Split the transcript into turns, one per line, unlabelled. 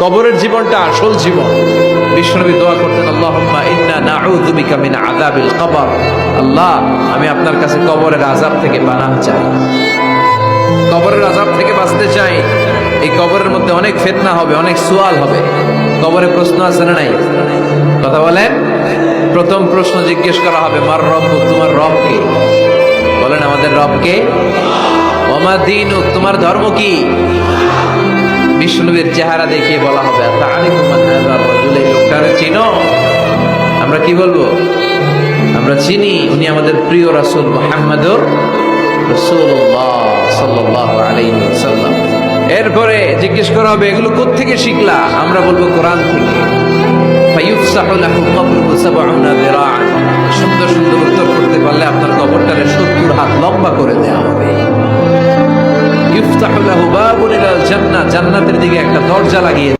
কবরের জীবনটা আসল জীবন। বিশ্বনবী দোয়া করতেন, আল্লাহুম্মা ইন্না নাউযু বিকা মিন আযাবিল কবর। আল্লাহ, আমি আপনার কাছে কবরের আযাব থেকে পানাহ চাই, কবরের আযাব থেকে বাঁচতে চাই। এই কবরের মধ্যে অনেক ফিতনা হবে, অনেক সুয়াল হবে। কবরে প্রশ্ন আছে না নাই? কথা বলেন। প্রথম প্রশ্ন জিজ্ঞেস করা হবে, মার রব্বুক, তোমার রব কে? বলেন, আমাদের রব কে? ওয়া মা দীনুক, তোমার ধর্ম কি? বিষ্ণুবীর চেহারা দেখিয়ে বলা হবে, তাআরিফু মান হাযা রাজুল, এই লোকটারে চিনো? আমরা কি বলবো? আমরা চিনি, উনি আমাদের প্রিয় রাসূল মুহাম্মদুর রাসূলুল্লাহ সাল্লাল্লাহু আলাইহি ওয়াসাল্লাম। এরপরে জিজ্ঞেস করা হবে, এগুলো কোত্থেকে শিখলা? আমরা বলবো, কোরআন থেকে। ফায়ুফসাহু লাহু কবরুহু ৭০ যিরাআন। সুন্দর সুন্দর উত্তর করতে পারলে আপনার কবরটারে ৭০ হাত লম্বা করে দেওয়া হবে। ইফতাহু লাহু বাবুন ইলাল জান্নাহ, জান্নাতের দিকে একটা দরজা লাগিয়ে